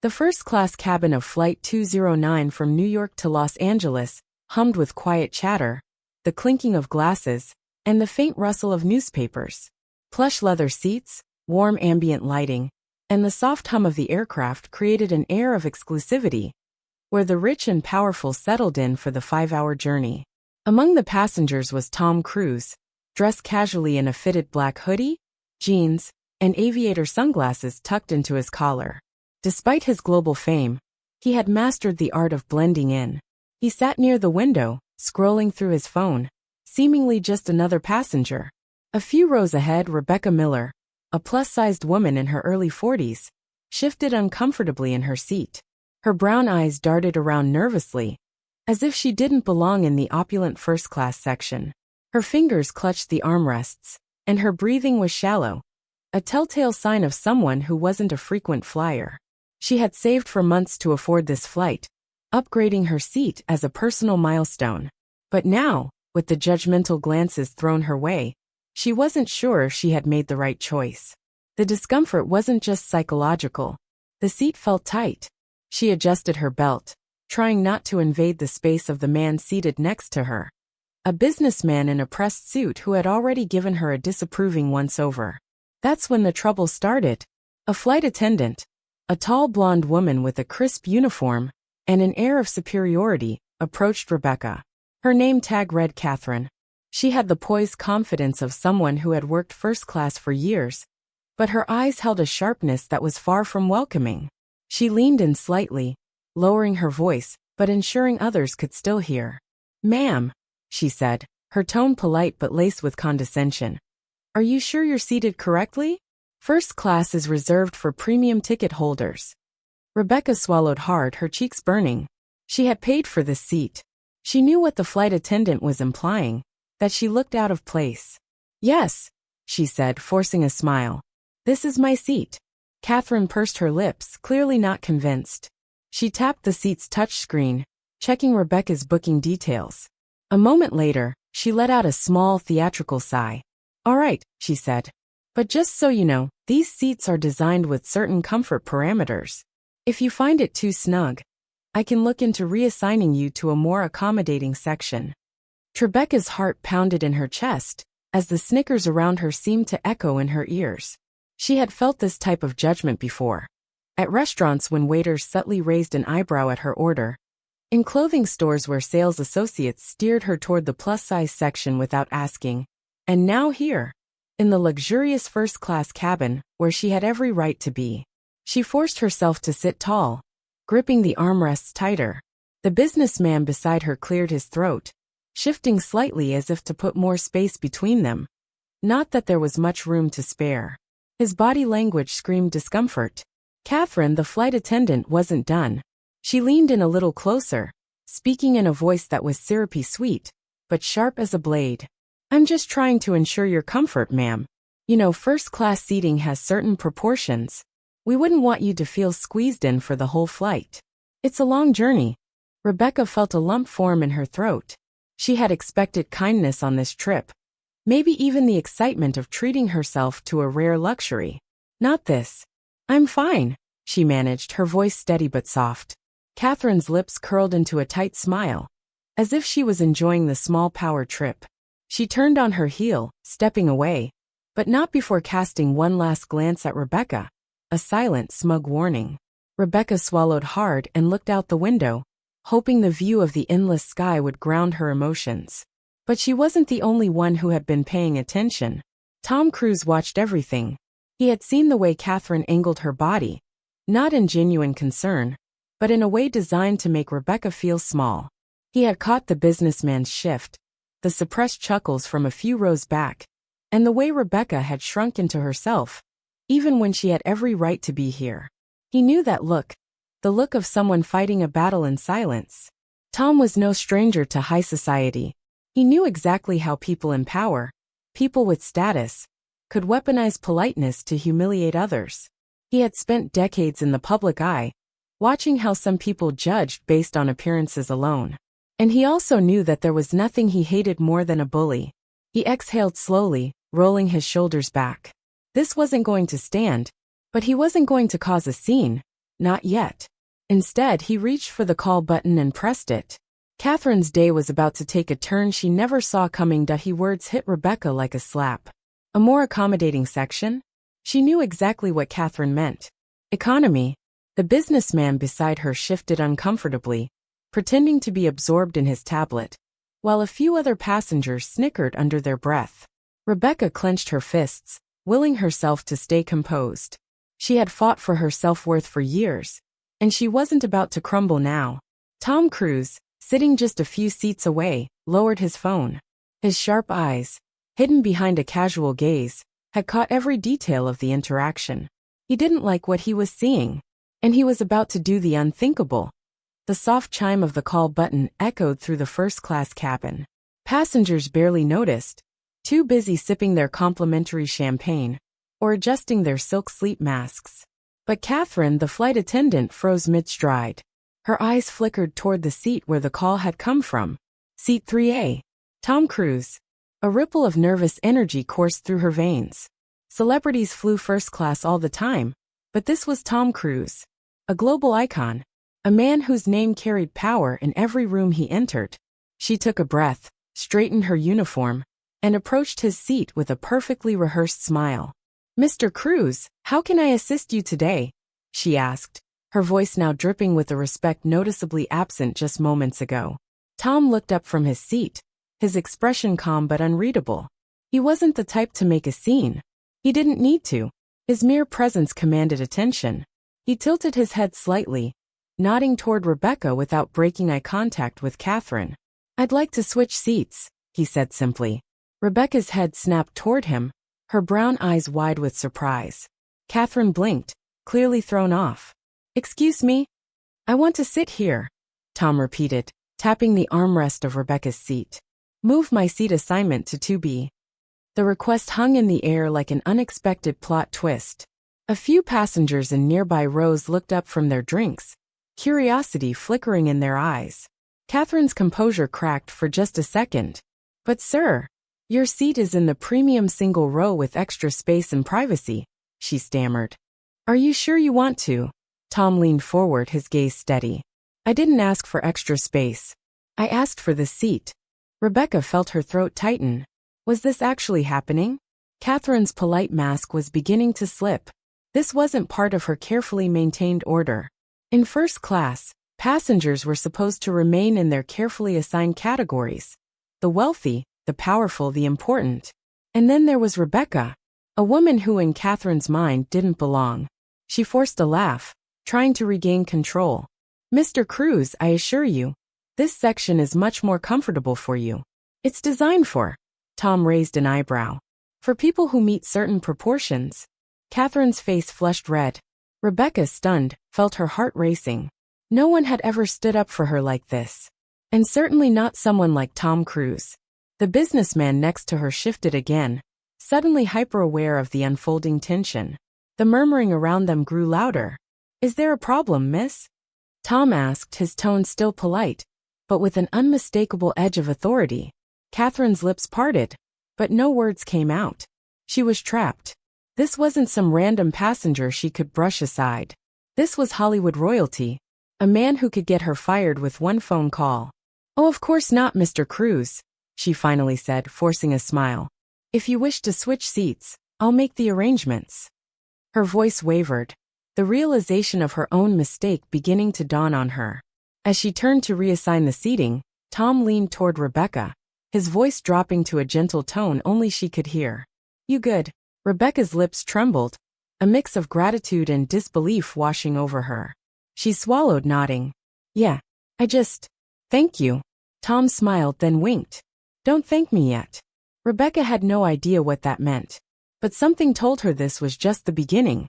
The first-class cabin of Flight 209 from New York to Los Angeles hummed with quiet chatter, the clinking of glasses, and the faint rustle of newspapers. Plush leather seats, warm ambient lighting, and the soft hum of the aircraft created an air of exclusivity, where the rich and powerful settled in for the 5-hour journey. Among the passengers was Tom Cruise, dressed casually in a fitted black hoodie, jeans, and aviator sunglasses tucked into his collar. Despite his global fame, he had mastered the art of blending in. He sat near the window, scrolling through his phone, seemingly just another passenger. A few rows ahead, Rebecca Miller, a plus-sized woman in her early 40s, shifted uncomfortably in her seat. Her brown eyes darted around nervously, as if she didn't belong in the opulent first-class section. Her fingers clutched the armrests, and her breathing was shallow, a telltale sign of someone who wasn't a frequent flyer. She had saved for months to afford this flight, upgrading her seat as a personal milestone. But now, with the judgmental glances thrown her way, she wasn't sure if she had made the right choice. The discomfort wasn't just psychological. The seat felt tight. She adjusted her belt, trying not to invade the space of the man seated next to her, a businessman in a pressed suit who had already given her a disapproving once-over. That's when the trouble started. A flight attendant, a tall blonde woman with a crisp uniform and an air of superiority, approached Rebecca. Her name tag read Catherine. She had the poised confidence of someone who had worked first class for years, but her eyes held a sharpness that was far from welcoming. She leaned in slightly, lowering her voice, but ensuring others could still hear. "Ma'am," she said, her tone polite but laced with condescension. "Are you sure you're seated correctly? First class is reserved for premium ticket holders." Rebecca swallowed hard, her cheeks burning. She had paid for this seat. She knew what the flight attendant was implying, that she looked out of place. "Yes," she said, forcing a smile. "This is my seat." Catherine pursed her lips, clearly not convinced. She tapped the seat's touchscreen, checking Rebecca's booking details. A moment later, she let out a small, theatrical sigh. "All right," she said. "But just so you know, these seats are designed with certain comfort parameters. If you find it too snug, I can look into reassigning you to a more accommodating section." Rebecca's heart pounded in her chest, as the snickers around her seemed to echo in her ears. She had felt this type of judgment before. At restaurants when waiters subtly raised an eyebrow at her order. In clothing stores where sales associates steered her toward the plus-size section without asking. And now here, in the luxurious first-class cabin, where she had every right to be. She forced herself to sit tall, gripping the armrests tighter. The businessman beside her cleared his throat, shifting slightly as if to put more space between them. Not that there was much room to spare. His body language screamed discomfort. Catherine, the flight attendant, wasn't done. She leaned in a little closer, speaking in a voice that was syrupy sweet, but sharp as a blade. "I'm just trying to ensure your comfort, ma'am. You know, first-class seating has certain proportions. We wouldn't want you to feel squeezed in for the whole flight. It's a long journey." Rebecca felt a lump form in her throat. She had expected kindness on this trip. Maybe even the excitement of treating herself to a rare luxury. Not this. "I'm fine," she managed, her voice steady but soft. Catherine's lips curled into a tight smile, as if she was enjoying the small power trip. She turned on her heel, stepping away, but not before casting one last glance at Rebecca, a silent, smug warning. Rebecca swallowed hard and looked out the window, hoping the view of the endless sky would ground her emotions. But she wasn't the only one who had been paying attention. Tom Cruise watched everything. He had seen the way Catherine angled her body, not in genuine concern, but in a way designed to make Rebecca feel small. He had caught the businessman's shift, the suppressed chuckles from a few rows back, and the way Rebecca had shrunk into herself, even when she had every right to be here. He knew that look, the look of someone fighting a battle in silence. Tom was no stranger to high society. He knew exactly how people in power, people with status, could weaponize politeness to humiliate others. He had spent decades in the public eye, watching how some people judged based on appearances alone. And he also knew that there was nothing he hated more than a bully. He exhaled slowly, rolling his shoulders back. This wasn't going to stand, but he wasn't going to cause a scene. Not yet. Instead, he reached for the call button and pressed it. Catherine's day was about to take a turn she never saw coming. He words hit Rebecca like a slap. A more accommodating section? She knew exactly what Catherine meant. Economy. The businessman beside her shifted uncomfortably, pretending to be absorbed in his tablet, while a few other passengers snickered under their breath. Rebecca clenched her fists, willing herself to stay composed. She had fought for her self-worth for years, and she wasn't about to crumble now. Tom Cruise, sitting just a few seats away, lowered his phone. His sharp eyes, hidden behind a casual gaze, had caught every detail of the interaction. He didn't like what he was seeing, and he was about to do the unthinkable. The soft chime of the call button echoed through the first-class cabin. Passengers barely noticed, too busy sipping their complimentary champagne or adjusting their silk sleep masks. But Catherine, the flight attendant, froze mid-stride. Her eyes flickered toward the seat where the call had come from. Seat 3A. Tom Cruise. A ripple of nervous energy coursed through her veins. Celebrities flew first class all the time, but this was Tom Cruise. A global icon. A man whose name carried power in every room he entered. She took a breath, straightened her uniform, and approached his seat with a perfectly rehearsed smile. "Mr. Cruise, how can I assist you today?" she asked, her voice now dripping with a respect noticeably absent just moments ago. Tom looked up from his seat, his expression calm but unreadable. He wasn't the type to make a scene. He didn't need to. His mere presence commanded attention. He tilted his head slightly, nodding toward Rebecca without breaking eye contact with Catherine. "I'd like to switch seats," he said simply. Rebecca's head snapped toward him, her brown eyes wide with surprise. Catherine blinked, clearly thrown off. "Excuse me? I want to sit here," Tom repeated, tapping the armrest of Rebecca's seat. "Move my seat assignment to 2B. The request hung in the air like an unexpected plot twist. A few passengers in nearby rows looked up from their drinks, curiosity flickering in their eyes. Catherine's composure cracked for just a second. "But sir, your seat is in the premium single row with extra space and privacy," she stammered. "Are you sure you want to?" Tom leaned forward, his gaze steady. "I didn't ask for extra space. I asked for the seat." Rebecca felt her throat tighten. Was this actually happening? Catherine's polite mask was beginning to slip. This wasn't part of her carefully maintained order. In first class, passengers were supposed to remain in their carefully assigned categories. The wealthy, the powerful, the important. And then there was Rebecca, a woman who in Catherine's mind didn't belong. She forced a laugh, trying to regain control. "Mr. Cruise, I assure you, this section is much more comfortable for you. It's designed for..." Tom raised an eyebrow. "For people who meet certain proportions." Catherine's face flushed red. Rebecca, stunned, felt her heart racing. No one had ever stood up for her like this. And certainly not someone like Tom Cruise. The businessman next to her shifted again, suddenly hyper-aware of the unfolding tension. The murmuring around them grew louder. "Is there a problem, miss?" Tom asked, his tone still polite, but with an unmistakable edge of authority. Catherine's lips parted, but no words came out. She was trapped. This wasn't some random passenger she could brush aside. This was Hollywood royalty, a man who could get her fired with one phone call. "Oh, of course not, Mr. Cruise," she finally said, forcing a smile. "If you wish to switch seats, I'll make the arrangements." Her voice wavered, the realization of her own mistake beginning to dawn on her. As she turned to reassign the seating, Tom leaned toward Rebecca, his voice dropping to a gentle tone only she could hear. "You good?" Rebecca's lips trembled, a mix of gratitude and disbelief washing over her. She swallowed, nodding. "Yeah, thank you." Tom smiled, then winked. "Don't thank me yet." Rebecca had no idea what that meant, but something told her this was just the beginning.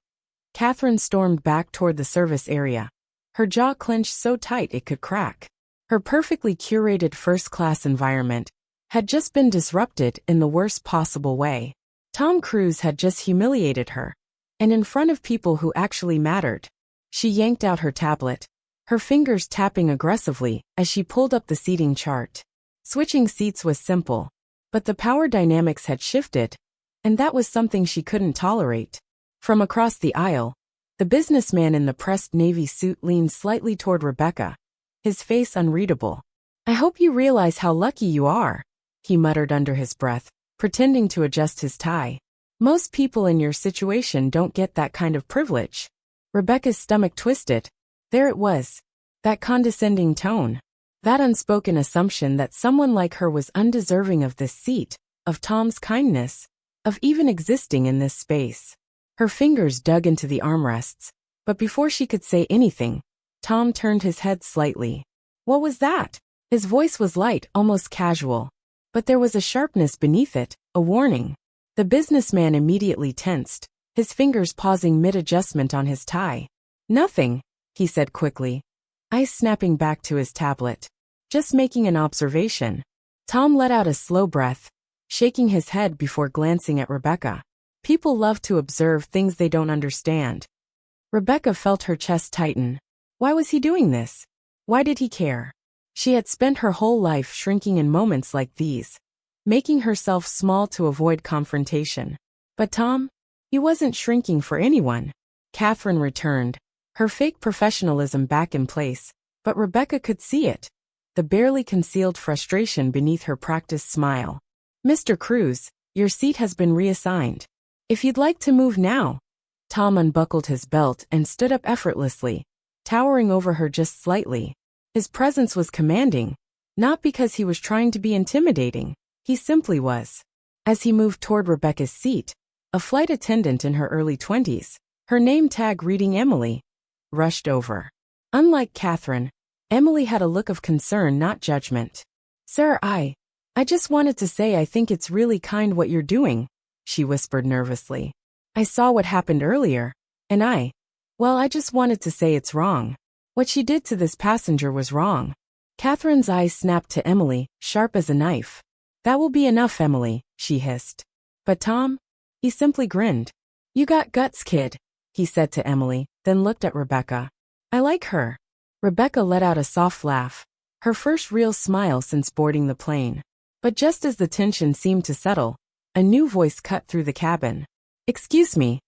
Catherine stormed back toward the service area, her jaw clenched so tight it could crack. Her perfectly curated first-class environment had just been disrupted in the worst possible way. Tom Cruise had just humiliated her, and in front of people who actually mattered. She yanked out her tablet, her fingers tapping aggressively as she pulled up the seating chart. Switching seats was simple, but the power dynamics had shifted, and that was something she couldn't tolerate. From across the aisle, The businessman in the pressed navy suit leaned slightly toward Rebecca, his face unreadable. "I hope you realize how lucky you are," he muttered under his breath, pretending to adjust his tie. "Most people in your situation don't get that kind of privilege." Rebecca's stomach twisted. There it was. That condescending tone. That unspoken assumption that someone like her was undeserving of this seat, of Tom's kindness, of even existing in this space. Her fingers dug into the armrests, but before she could say anything, Tom turned his head slightly. "What was that?" His voice was light, almost casual. But there was a sharpness beneath it, a warning. The businessman immediately tensed, his fingers pausing mid-adjustment on his tie. "Nothing," he said quickly, eyes snapping back to his tablet. "Just making an observation." Tom let out a slow breath, shaking his head before glancing at Rebecca. People love to observe things they don't understand. Rebecca felt her chest tighten. Why was he doing this? Why did he care? She had spent her whole life shrinking in moments like these, making herself small to avoid confrontation. But Tom? He wasn't shrinking for anyone. Catherine returned, her fake professionalism back in place, but Rebecca could see it, the barely concealed frustration beneath her practiced smile. "Mr. Cruz, your seat has been reassigned. If you'd like to move now." Tom unbuckled his belt and stood up effortlessly, towering over her just slightly. His presence was commanding, not because he was trying to be intimidating, he simply was. As he moved toward Rebecca's seat, a flight attendant in her early 20s, her name tag reading Emily, rushed over. Unlike Catherine, Emily had a look of concern, not judgment. "Sir, I just wanted to say I think it's really kind what you're doing," she whispered nervously. "I saw what happened earlier, and I just wanted to say it's wrong. What she did to this passenger was wrong." Catherine's eyes snapped to Emily, sharp as a knife. "That will be enough, Emily," she hissed. But Tom? He simply grinned. "You got guts, kid," he said to Emily, then looked at Rebecca. "I like her." Rebecca let out a soft laugh, her first real smile since boarding the plane. But just as the tension seemed to settle, a new voice cut through the cabin. Excuse me,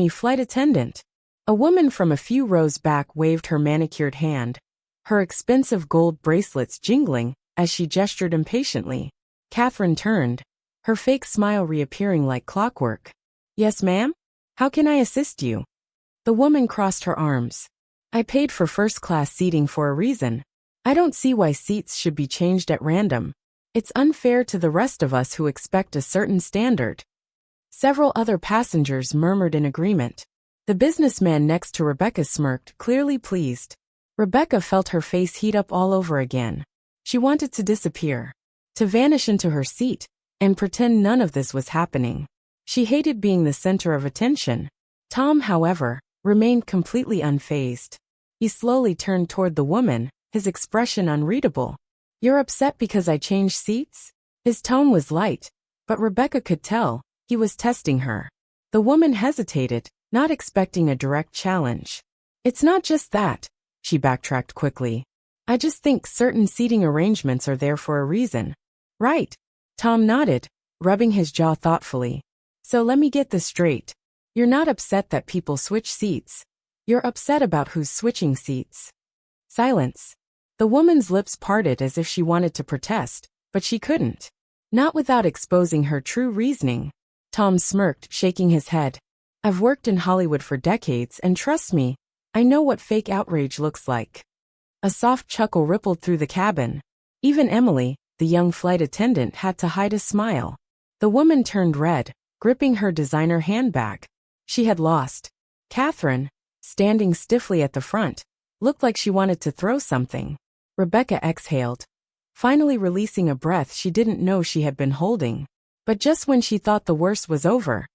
flight attendant." A woman from a few rows back waved her manicured hand, her expensive gold bracelets jingling as she gestured impatiently. Catherine turned, her fake smile reappearing like clockwork. "Yes, ma'am? How can I assist you?" The woman crossed her arms. "I paid for first-class seating for a reason. I don't see why seats should be changed at random. It's unfair to the rest of us who expect a certain standard." Several other passengers murmured in agreement. The businessman next to Rebecca smirked, clearly pleased. Rebecca felt her face heat up all over again. She wanted to disappear, to vanish into her seat, and pretend none of this was happening. She hated being the center of attention. Tom, however, remained completely unfazed. He slowly turned toward the woman, his expression unreadable. "You're upset because I changed seats?" His tone was light, but Rebecca could tell he was testing her. The woman hesitated, not expecting a direct challenge. "It's not just that," she backtracked quickly. "I just think certain seating arrangements are there for a reason." "Right." Tom nodded, rubbing his jaw thoughtfully. "So let me get this straight. You're not upset that people switch seats. You're upset about who's switching seats." Silence. The woman's lips parted as if she wanted to protest, but she couldn't. Not without exposing her true reasoning. Tom smirked, shaking his head. "I've worked in Hollywood for decades, and trust me, I know what fake outrage looks like." A soft chuckle rippled through the cabin. Even Emily, the young flight attendant, had to hide a smile. The woman turned red, gripping her designer handbag. She had lost. Catherine, standing stiffly at the front, looked like she wanted to throw something. Rebecca exhaled, finally releasing a breath she didn't know she had been holding. But just when she thought the worst was over,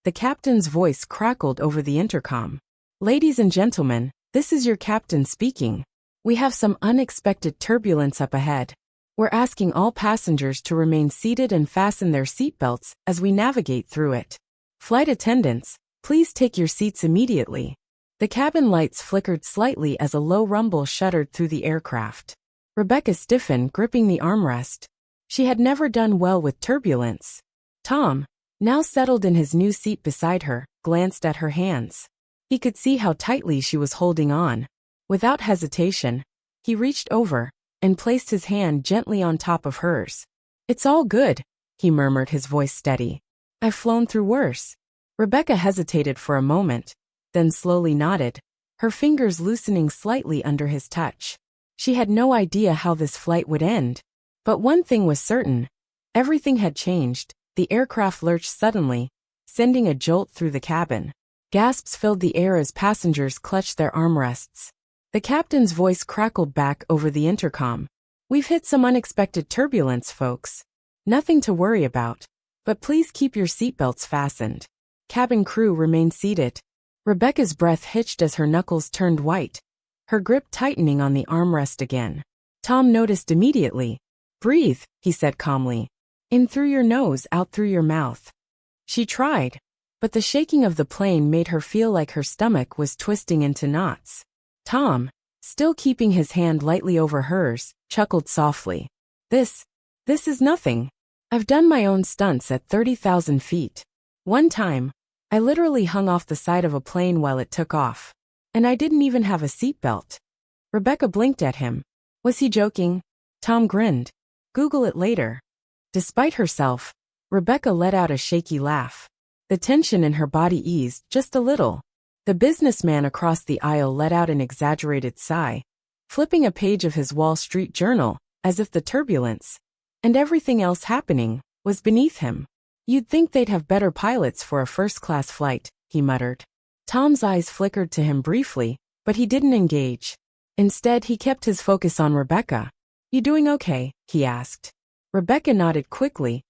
the captain's voice crackled over the intercom. "Ladies and gentlemen, this is your captain speaking. We have some unexpected turbulence up ahead. We're asking all passengers to remain seated and fasten their seatbelts as we navigate through it. Flight attendants, please take your seats immediately." The cabin lights flickered slightly as a low rumble shuddered through the aircraft. Rebecca stiffened, gripping the armrest. She had never done well with turbulence. Tom, now settled in his new seat beside her, glanced at her hands. He could see how tightly she was holding on. Without hesitation, he reached over and placed his hand gently on top of hers. "It's all good," he murmured, his voice steady. "I've flown through worse." Rebecca hesitated for a moment, then slowly nodded, her fingers loosening slightly under his touch. She had no idea how this flight would end. But one thing was certain. Everything had changed. The aircraft lurched suddenly, sending a jolt through the cabin. Gasps filled the air as passengers clutched their armrests. The captain's voice crackled back over the intercom. "We've hit some unexpected turbulence, folks. Nothing to worry about. But please keep your seatbelts fastened." Cabin crew remained seated. Rebecca's breath hitched as her knuckles turned white, her grip tightening on the armrest again. Tom noticed immediately. "Breathe," he said calmly. "In through your nose, out through your mouth." She tried, but the shaking of the plane made her feel like her stomach was twisting into knots. Tom, still keeping his hand lightly over hers, chuckled softly. This is nothing. I've done my own stunts at 30,000 feet. One time, I literally hung off the side of a plane while it took off. And I didn't even have a seatbelt." Rebecca blinked at him. Was he joking? Tom grinned. "Google it later." Despite herself, Rebecca let out a shaky laugh. The tension in her body eased just a little. The businessman across the aisle let out an exaggerated sigh, flipping a page of his Wall Street Journal, as if the turbulence, and everything else happening, was beneath him. "You'd think they'd have better pilots for a first-class flight," he muttered. Tom's eyes flickered to him briefly, but he didn't engage. Instead, he kept his focus on Rebecca. "You doing okay?" he asked. Rebecca nodded quickly,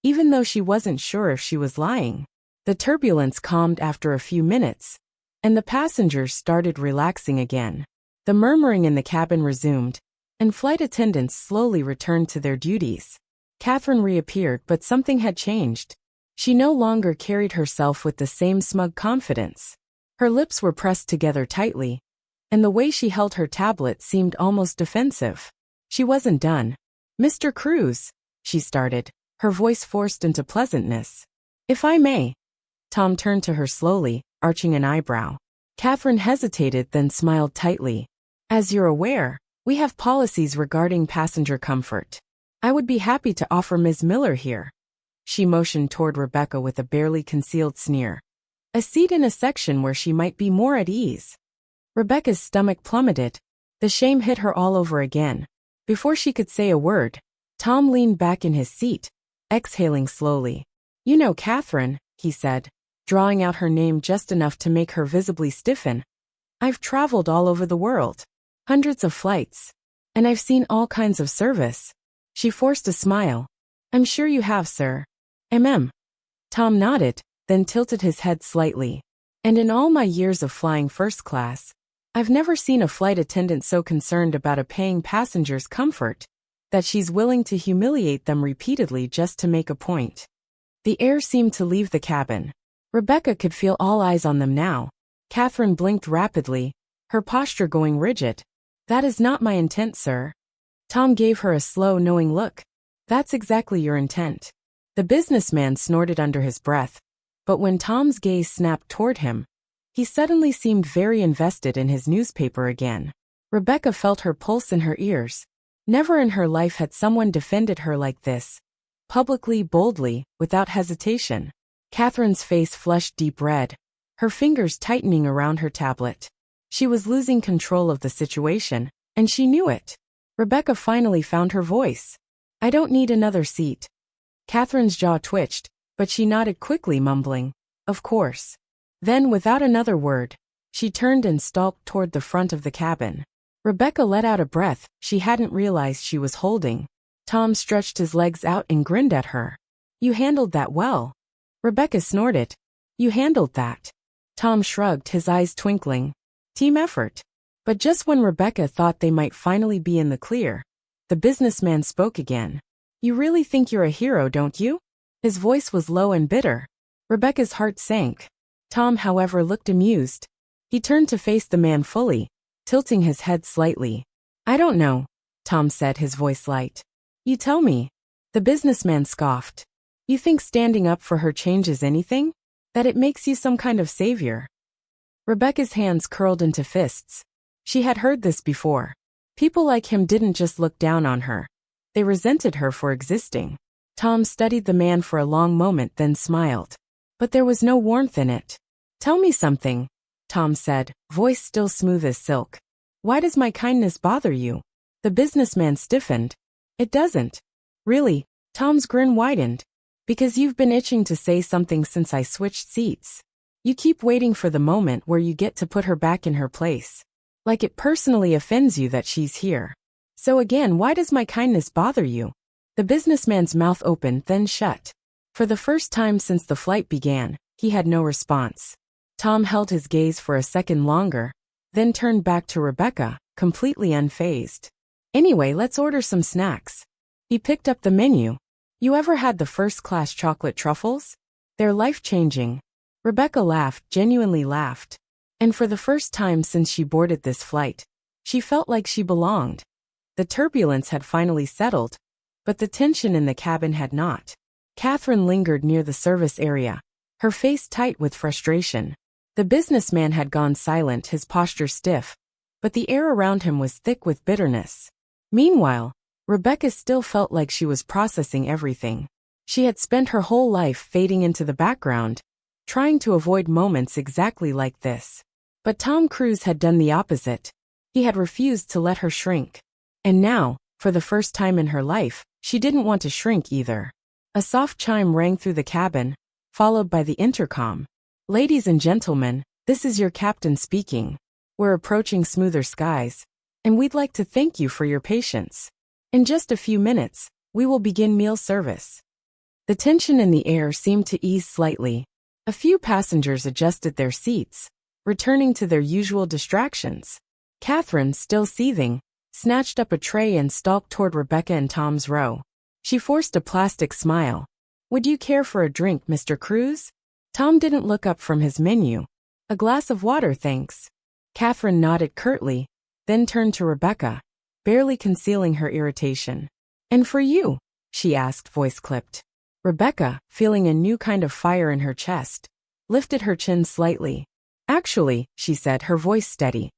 even though she wasn't sure if she was lying. The turbulence calmed after a few minutes, and the passengers started relaxing again. The murmuring in the cabin resumed, and flight attendants slowly returned to their duties. Catherine reappeared, but something had changed. She no longer carried herself with the same smug confidence. Her lips were pressed together tightly, and the way she held her tablet seemed almost defensive. She wasn't done. "Mr. Cruz," she started, her voice forced into pleasantness. "If I may." Tom turned to her slowly, arching an eyebrow. Catherine hesitated, then smiled tightly. "As you're aware, we have policies regarding passenger comfort. I would be happy to offer Ms. Miller here." She motioned toward Rebecca with a barely concealed sneer. "A seat in a section where she might be more at ease." Rebecca's stomach plummeted. The shame hit her all over again. Before she could say a word, Tom leaned back in his seat, exhaling slowly. "You know Catherine," he said, drawing out her name just enough to make her visibly stiffen. "I've traveled all over the world. Hundreds of flights. And I've seen all kinds of service." She forced a smile. "I'm sure you have, sir." Tom nodded, then tilted his head slightly. "And in all my years of flying first class, I've never seen a flight attendant so concerned about a paying passenger's comfort that she's willing to humiliate them repeatedly just to make a point." The air seemed to leave the cabin. Rebecca could feel all eyes on them now. Catherine blinked rapidly, her posture going rigid. "That is not my intent, sir." Tom gave her a slow, knowing look. "That's exactly your intent." The businessman snorted under his breath, but when Tom's gaze snapped toward him, he suddenly seemed very invested in his newspaper again. Rebecca felt her pulse in her ears. Never in her life had someone defended her like this. Publicly, boldly, without hesitation. Catherine's face flushed deep red, her fingers tightening around her tablet. She was losing control of the situation, and she knew it. Rebecca finally found her voice. "I don't need another seat." Catherine's jaw twitched, but she nodded quickly, mumbling, "Of course." Then, without another word, she turned and stalked toward the front of the cabin. Rebecca let out a breath she hadn't realized she was holding. Tom stretched his legs out and grinned at her. "You handled that well." Rebecca snorted. "You handled that." Tom shrugged, his eyes twinkling. "Team effort." But just when Rebecca thought they might finally be in the clear, the businessman spoke again. "You really think you're a hero, don't you?" His voice was low and bitter. Rebecca's heart sank. Tom, however, looked amused. He turned to face the man fully, tilting his head slightly. "I don't know," Tom said, his voice light. "You tell me." The businessman scoffed. "You think standing up for her changes anything? That it makes you some kind of savior?" Rebecca's hands curled into fists. She had heard this before. People like him didn't just look down on her. They resented her for existing. Tom studied the man for a long moment, then smiled. But there was no warmth in it. "Tell me something," Tom said, voice still smooth as silk. "Why does my kindness bother you?" The businessman stiffened. "It doesn't." "Really?" Tom's grin widened. "Because you've been itching to say something since I switched seats. You keep waiting for the moment where you get to put her back in her place. Like it personally offends you that she's here. So again, why does my kindness bother you?" The businessman's mouth opened, then shut. For the first time since the flight began, he had no response. Tom held his gaze for a second longer, then turned back to Rebecca, completely unfazed. "Anyway, let's order some snacks." He picked up the menu. "You ever had the first-class chocolate truffles? They're life-changing." Rebecca laughed, genuinely laughed. And for the first time since she boarded this flight, she felt like she belonged. The turbulence had finally settled, but the tension in the cabin had not. Catherine lingered near the service area, her face tight with frustration. The businessman had gone silent, his posture stiff, but the air around him was thick with bitterness. Meanwhile, Rebecca still felt like she was processing everything. She had spent her whole life fading into the background, trying to avoid moments exactly like this. But Tom Cruise had done the opposite. He had refused to let her shrink. And now, for the first time in her life, she didn't want to shrink either. A soft chime rang through the cabin, followed by the intercom. "Ladies and gentlemen, this is your captain speaking. We're approaching smoother skies, and we'd like to thank you for your patience. In just a few minutes, we will begin meal service." The tension in the air seemed to ease slightly. A few passengers adjusted their seats, returning to their usual distractions. Catherine, still seething, snatched up a tray and stalked toward Rebecca and Tom's row. She forced a plastic smile. "Would you care for a drink, Mr. Cruise?" Tom didn't look up from his menu. "A glass of water, thanks." Catherine nodded curtly, then turned to Rebecca, barely concealing her irritation. "And for you?" she asked, voice clipped. Rebecca, feeling a new kind of fire in her chest, lifted her chin slightly. "Actually," she said, her voice steady,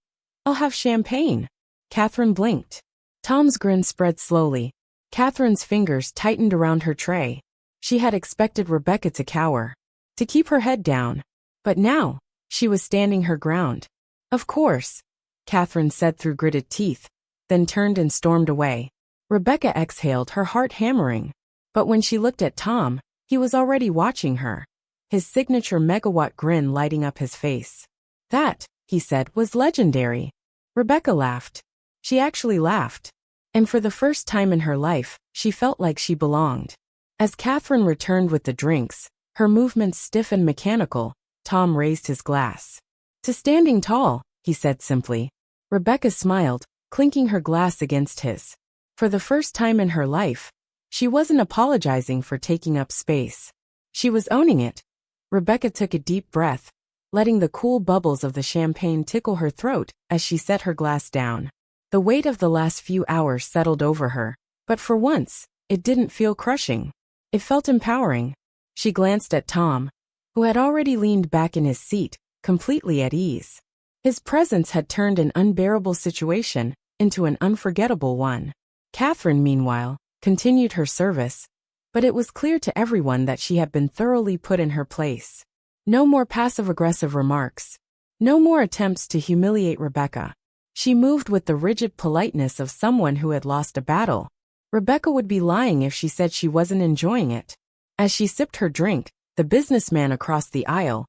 "I'll have champagne." Catherine blinked. Tom's grin spread slowly. Catherine's fingers tightened around her tray. She had expected Rebecca to cower, to keep her head down. But now, she was standing her ground. "Of course," Catherine said through gritted teeth, then turned and stormed away. Rebecca exhaled, her heart hammering. But when she looked at Tom, he was already watching her, his signature megawatt grin lighting up his face. "That," he said, "was legendary." Rebecca laughed. She actually laughed. And for the first time in her life, she felt like she belonged. As Catherine returned with the drinks, her movements stiff and mechanical, Tom raised his glass. "To standing tall," he said simply. Rebecca smiled, clinking her glass against his. For the first time in her life, she wasn't apologizing for taking up space. She was owning it. Rebecca took a deep breath, letting the cool bubbles of the champagne tickle her throat as she set her glass down. The weight of the last few hours settled over her, but for once, it didn't feel crushing. It felt empowering. She glanced at Tom, who had already leaned back in his seat, completely at ease. His presence had turned an unbearable situation into an unforgettable one. Catherine, meanwhile, continued her service, but it was clear to everyone that she had been thoroughly put in her place. No more passive-aggressive remarks. No more attempts to humiliate Rebecca. She moved with the rigid politeness of someone who had lost a battle. Rebecca would be lying if she said she wasn't enjoying it. As she sipped her drink, the businessman across the aisle,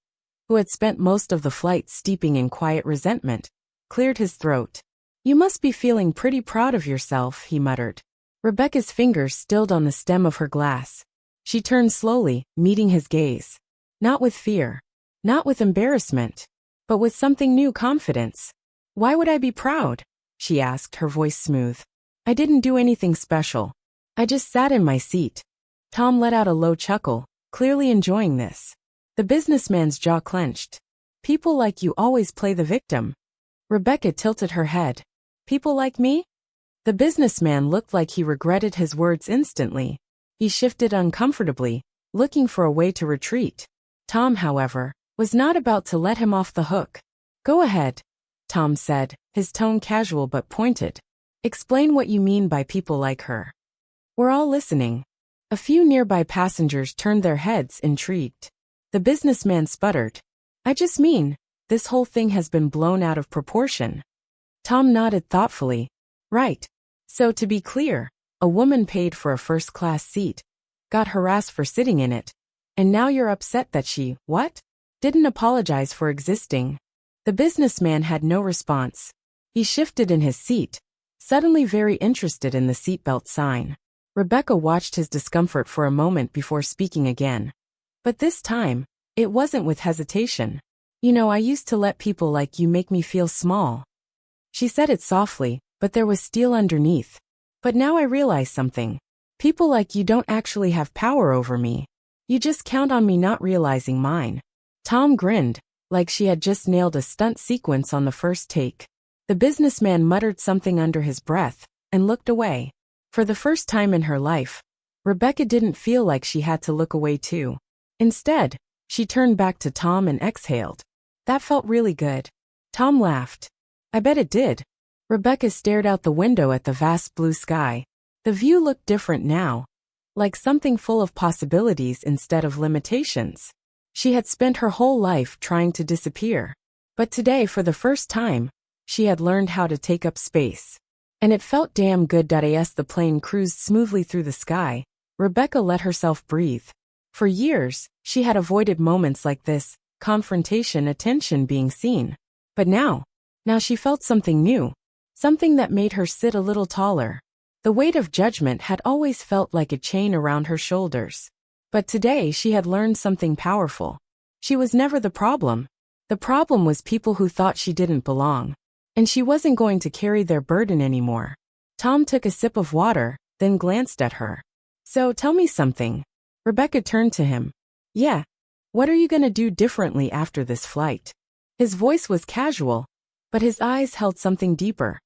who had spent most of the flight steeping in quiet resentment, cleared his throat. "You must be feeling pretty proud of yourself," he muttered. Rebecca's fingers stilled on the stem of her glass. She turned slowly, meeting his gaze. Not with fear, not with embarrassment, but with something new, confidence. "Why would I be proud?" she asked, her voice smooth. "I didn't do anything special. I just sat in my seat." Tom let out a low chuckle, clearly enjoying this. The businessman's jaw clenched. "People like you always play the victim." Rebecca tilted her head. "People like me?" The businessman looked like he regretted his words instantly. He shifted uncomfortably, looking for a way to retreat. Tom, however, was not about to let him off the hook. Go ahead, Tom said, his tone casual but pointed. Explain what you mean by people like her. We're all listening. A few nearby passengers turned their heads, intrigued. The businessman sputtered. I just mean, this whole thing has been blown out of proportion. Tom nodded thoughtfully. Right. So to be clear, a woman paid for a first-class seat, got harassed for sitting in it, and now you're upset that she, what? Didn't apologize for existing. The businessman had no response. He shifted in his seat, suddenly very interested in the seatbelt sign. Rebecca watched his discomfort for a moment before speaking again. But this time, it wasn't with hesitation. You know, I used to let people like you make me feel small. She said it softly, but there was steel underneath. But now I realize something. People like you don't actually have power over me. You just count on me not realizing mine. Tom grinned, like she had just nailed a stunt sequence on the first take. The businessman muttered something under his breath, and looked away. For the first time in her life, Rebecca didn't feel like she had to look away too. Instead, she turned back to Tom and exhaled. That felt really good. Tom laughed. I bet it did. Rebecca stared out the window at the vast blue sky. The view looked different now, like something full of possibilities instead of limitations. She had spent her whole life trying to disappear. But today, for the first time, she had learned how to take up space. And it felt damn good. As the plane cruised smoothly through the sky, Rebecca let herself breathe. For years, she had avoided moments like this, confrontation, attention, being seen. But now she felt something new, something that made her sit a little taller. The weight of judgment had always felt like a chain around her shoulders. But today she had learned something powerful. She was never the problem. The problem was people who thought she didn't belong. And she wasn't going to carry their burden anymore. Tom took a sip of water, then glanced at her. So tell me something. Rebecca turned to him. Yeah. What are you going to do differently after this flight? His voice was casual, but his eyes held something deeper.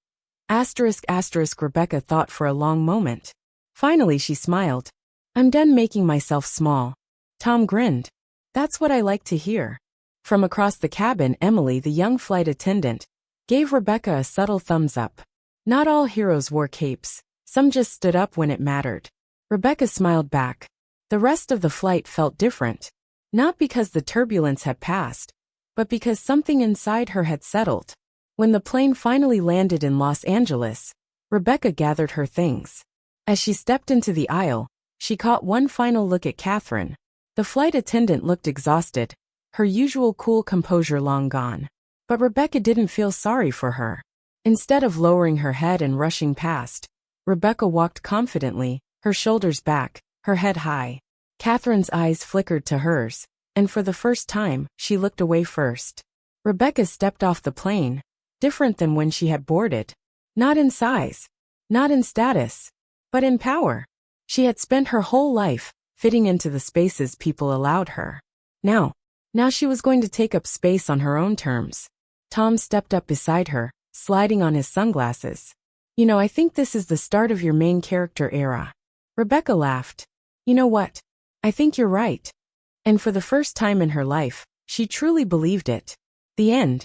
Asterisk. Rebecca thought for a long moment. Finally she smiled. I'm done making myself small. Tom grinned. That's what I like to hear. From across the cabin, Emily, the young flight attendant, gave Rebecca a subtle thumbs up. Not all heroes wore capes. Some just stood up when it mattered. Rebecca smiled back. The rest of the flight felt different. Not because the turbulence had passed, but because something inside her had settled. When the plane finally landed in Los Angeles, Rebecca gathered her things. As she stepped into the aisle, she caught one final look at Catherine. The flight attendant looked exhausted, her usual cool composure long gone. But Rebecca didn't feel sorry for her. Instead of lowering her head and rushing past, Rebecca walked confidently, her shoulders back, her head high. Catherine's eyes flickered to hers, and for the first time, she looked away first. Rebecca stepped off the plane, different than when she had boarded. Not in size, not in status, but in power. She had spent her whole life fitting into the spaces people allowed her. Now she was going to take up space on her own terms. Tom stepped up beside her, sliding on his sunglasses. You know, I think this is the start of your main character era. Rebecca laughed. You know what? I think you're right. And for the first time in her life, she truly believed it. The end.